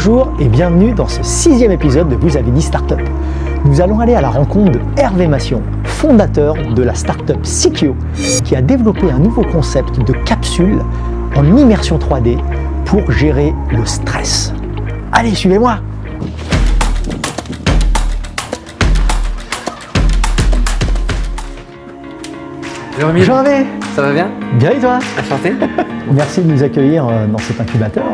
Bonjour et bienvenue dans ce 6e épisode de Vous avez dit Startup. Nous allons aller à la rencontre de Hervé Massion, fondateur de la startup Sikio, qui a développé un nouveau concept de capsule en immersion 3D pour gérer le stress. Allez, suivez-moi! Bonjour Hervé, ça va bien? Bien et toi? Enchanté. Merci de nous accueillir dans cet incubateur.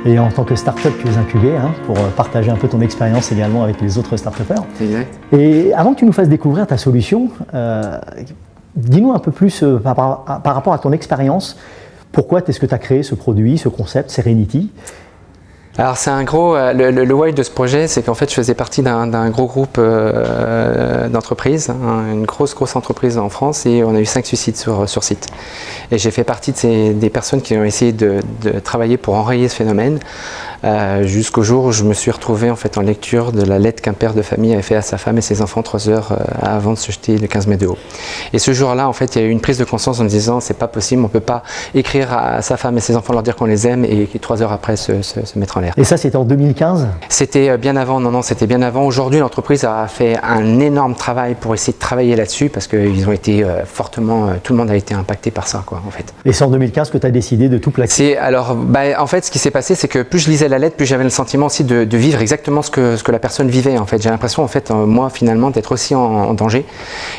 Et en tant que start-up, tu es incubé pour partager un peu ton expérience également avec les autres start-upers. Exact. Et avant que tu nous fasses découvrir ta solution, dis-nous un peu plus par rapport à ton expérience. Pourquoi est-ce que tu as créé ce produit, ce concept, Serenity? Alors c'est un gros, le why de ce projet, c'est qu'en fait je faisais partie d'un gros groupe d'entreprises, une grosse entreprise en France, et on a eu 5 suicides sur site. Et j'ai fait partie des personnes qui ont essayé de travailler pour enrayer ce phénomène, jusqu'au jour où je me suis retrouvé en fait en lecture de la lettre qu'un père de famille avait fait à sa femme et ses enfants 3 heures avant de se jeter de 15 mètres de haut. Et ce jour-là, en fait, il y a eu une prise de conscience en me disant c'est pas possible, on peut pas écrire à sa femme et ses enfants, leur dire qu'on les aime et 3 heures après se mettre en l'air. Et ça, c'était en 2015? C'était bien avant, non, c'était bien avant. Aujourd'hui, l'entreprise a fait un énorme travail pour essayer de travailler là-dessus parce qu'ils ont été fortement, tout le monde a été impacté par ça, quoi, en fait. Et c'est en 2015 que tu as décidé de tout plaquer? Alors, en fait, ce qui s'est passé, c'est que plus je lisais la lettre, plus j'avais le sentiment aussi de vivre exactement ce que la personne vivait, en fait. J'ai l'impression, en fait, moi, finalement, d'être aussi en danger.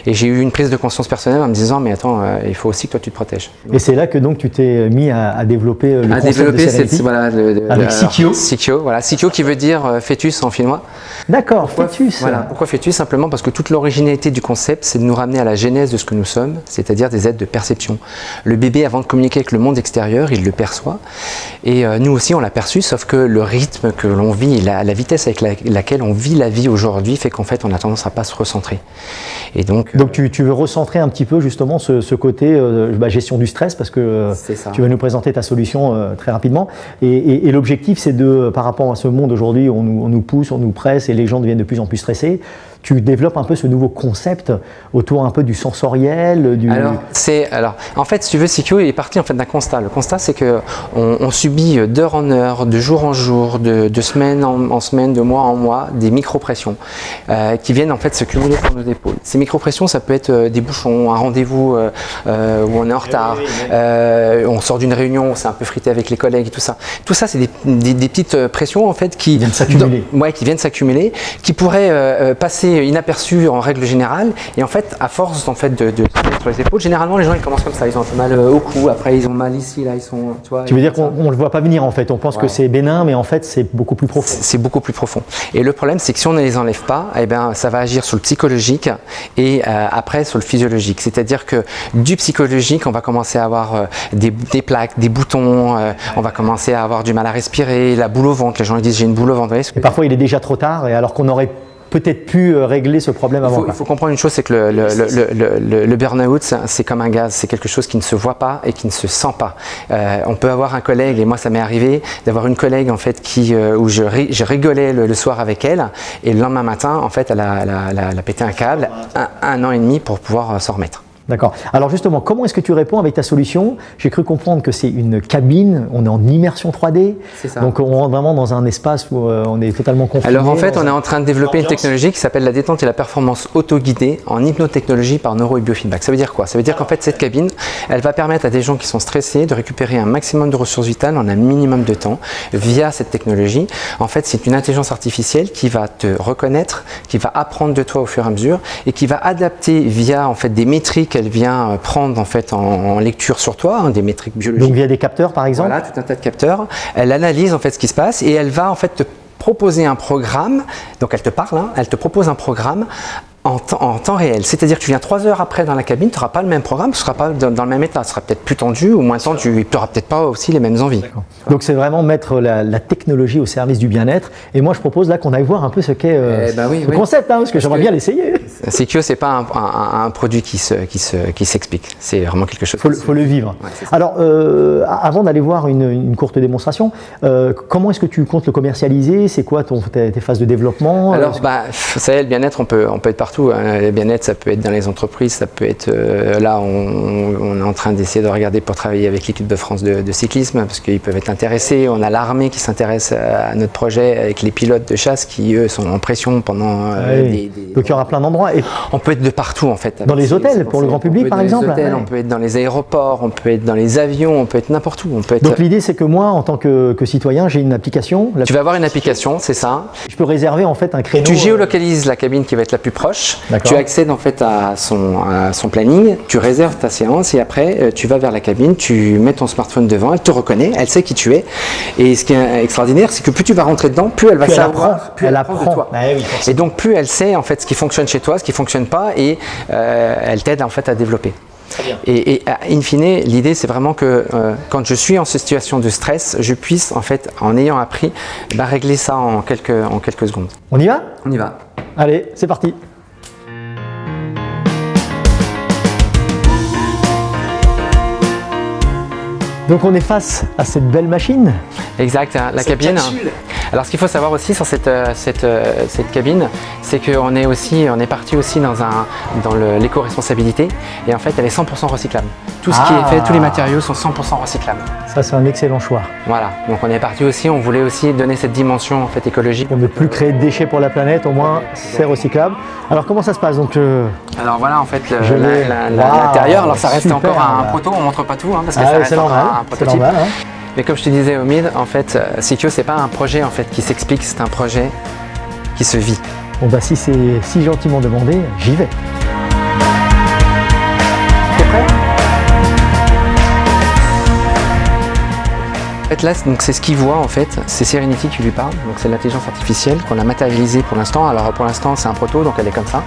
Et j'ai eu une prise de conscience personnelle en me disant, mais attends, il faut aussi que toi, tu te protèges. Et c'est là que donc tu t'es mis à développer le concept de Serenity, avec Sikio. Sikio, voilà. Sikio qui veut dire fœtus en finnois. D'accord, fœtus. Voilà. Pourquoi fœtus? Simplement parce que toute l'originalité du concept, c'est de nous ramener à la genèse de ce que nous sommes, c'est-à-dire des êtres de perception. Le bébé, avant de communiquer avec le monde extérieur, il le perçoit. Et nous aussi, on l'a perçu, sauf que le rythme que l'on vit, la vitesse avec laquelle on vit la vie aujourd'hui, fait qu'en fait, on a tendance à pas se recentrer. Et donc tu veux recentrer un petit peu justement ce côté gestion du stress, parce que tu vas nous présenter ta solution très rapidement. Et l'objectif, c'est par rapport à ce monde aujourd'hui, on nous pousse, on nous presse et les gens deviennent de plus en plus stressés. Tu développes un peu ce nouveau concept autour un peu du sensoriel. Alors, en fait, si tu veux, Sikio est parti en fait d'un constat. Le constat, c'est que on subit d'heure en heure, de jour en jour, de semaine en semaine, de mois en mois, des micro-pressions qui viennent en fait se cumuler sur nos épaules. Ces micro-pressions, ça peut être des bouchons, un rendez-vous où on est en retard, on sort d'une réunion, on s'est un peu frité avec les collègues et tout ça. Tout ça, c'est des petites pressions en fait qui viennent s'accumuler. Qui viennent s'accumuler, qui pourraient passer inaperçus en règle générale, et en fait à force en fait de se mettre sur les épaules, généralement les gens ils commencent comme ça, ils ont un peu mal au cou, après ils ont mal ici, là ils sont, tu veux dire qu'on ne le voit pas venir en fait, on pense que c'est bénin, mais en fait c'est beaucoup plus profond. C'est beaucoup plus profond. Et le problème c'est que si on ne les enlève pas, eh bien ça va agir sur le psychologique et après sur le physiologique, c'est-à-dire que du psychologique on va commencer à avoir des plaques, des boutons, on va commencer à avoir du mal à respirer, la boule au ventre, les gens ils disent j'ai une boule au ventre. Et parfois il est déjà trop tard, et alors qu'on aurait peut-être pu régler ce problème avant. Il faut comprendre une chose, c'est que le burn-out, c'est comme un gaz, c'est quelque chose qui ne se voit pas et qui ne se sent pas. On peut avoir un collègue, et moi ça m'est arrivé, d'avoir une collègue en fait où je rigolais le soir avec elle, et le lendemain matin, en fait, elle a pété un câble, un an et demi pour pouvoir s'en remettre. D'accord. Alors justement, comment est-ce que tu réponds avec ta solution? J'ai cru comprendre que c'est une cabine, on est en immersion 3D, c'est ça. Donc on rentre vraiment dans un espace où on est totalement confiné. Alors en fait, on est en train de développer une technologie qui s'appelle la détente et la performance auto-guidée en hypnotechnologie par neuro et biofeedback. Ça veut dire quoi? Ça veut dire qu'en fait, cette cabine, elle va permettre à des gens qui sont stressés de récupérer un maximum de ressources vitales en un minimum de temps via cette technologie. En fait, c'est une intelligence artificielle qui va te reconnaître, qui va apprendre de toi au fur et à mesure et qui va adapter via en fait des métriques qu'elle vient prendre en fait en lecture sur toi, des métriques biologiques. Donc via des capteurs par exemple? Voilà, tout un tas de capteurs. Elle analyse en fait ce qui se passe et elle va en fait te proposer un programme. Donc elle te parle, elle te propose un programme en temps réel. C'est-à-dire que tu viens 3 heures après dans la cabine, tu n'auras pas le même programme, tu ne seras pas dans le même état, tu seras peut-être plus tendu ou moins tendu, tu n'auras peut-être pas aussi les mêmes envies. Donc c'est vraiment mettre la technologie au service du bien-être. Et moi je propose là qu'on aille voir un peu ce qu'est le concept, parce que j'aimerais bien l'essayer. Sikio, c'est pas un produit qui s'explique. C'est vraiment quelque chose. Faut le vivre. Ouais, alors, avant d'aller voir une courte démonstration, comment est-ce que tu comptes le commercialiser? C'est quoi tes phases de développement? Alors, vous savez, le bien-être, on peut être partout. Hein. Le bien-être, ça peut être dans les entreprises, ça peut être là, on est en train d'essayer de regarder pour travailler avec l'équipe de France de cyclisme, parce qu'ils peuvent être intéressés. On a l'armée qui s'intéresse à notre projet avec les pilotes de chasse qui, eux, sont en pression pendant Donc il y aura plein d'endroits. Et on peut être de partout en fait. Dans les hôtels, pour le grand public par exemple. On peut être dans les aéroports, on peut être dans les avions, on peut être n'importe où. Donc l'idée c'est que moi, en tant que citoyen, j'ai une application. Tu vas avoir une application, c'est ça. Je peux réserver en fait un créneau. Tu géolocalises la cabine qui va être la plus proche. Tu accèdes en fait à son planning, tu réserves ta séance et après tu vas vers la cabine, tu mets ton smartphone devant, elle te reconnaît, elle sait qui tu es. Et ce qui est extraordinaire, c'est que plus tu vas rentrer dedans, plus elle va savoir, plus elle apprend de toi. Oui, et donc plus elle sait en fait ce qui fonctionne chez toi, ce qui fonctionne pas, et elle t'aide en fait à développer. Très bien. Et in fine, l'idée c'est vraiment que quand je suis en situation de stress, je puisse en fait, en ayant appris, régler ça en quelques secondes. On y va? On y va. Allez, c'est parti. Donc on est face à cette belle machine. Exact, hein, la cabine. Alors ce qu'il faut savoir aussi sur cette cabine, c'est qu'on est parti aussi dans l'éco-responsabilité, et en fait elle est 100% recyclable. Tout ce qui est fait, tous les matériaux sont 100% recyclables. Ça c'est un excellent choix. Voilà, donc on est parti aussi, on voulait aussi donner cette dimension en fait écologique. Pour ne plus créer de déchets pour la planète, au moins c'est recyclable. Alors comment ça se passe donc Alors voilà en fait l'intérieur, alors ça reste encore un proto, on montre pas tout hein, parce que ça reste encore un prototype. Normal, hein. Mais comme je te disais Omid, en fait, Sikio c'est pas un projet en fait qui s'explique, c'est un projet qui se vit. Bon bah si c'est si gentiment demandé, j'y vais. T'es prêt? En fait là, donc c'est ce qu'il voit en fait, c'est Serenity qui lui parle, donc c'est l'intelligence artificielle qu'on a matérialisée pour l'instant. Alors pour l'instant c'est un proto, donc elle est comme ça.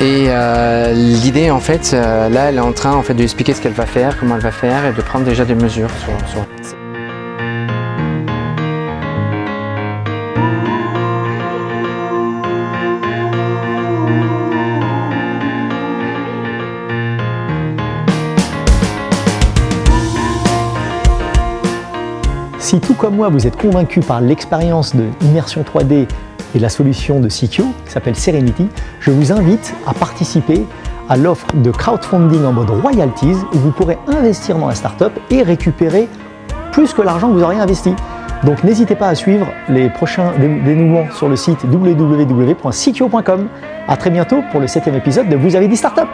Et l'idée en fait, là elle est en train en fait de lui expliquer ce qu'elle va faire, comment elle va faire et de prendre déjà des mesures sur... Si tout comme moi vous êtes convaincu par l'expérience de immersion 3D et la solution de Sikio qui s'appelle Serenity, je vous invite à participer à l'offre de crowdfunding en mode royalties où vous pourrez investir dans la startup et récupérer plus que l'argent que vous aurez investi. Donc n'hésitez pas à suivre les prochains dénouements sur le site www.sikio.com. À très bientôt pour le 7e épisode de Vous avez dit Startup.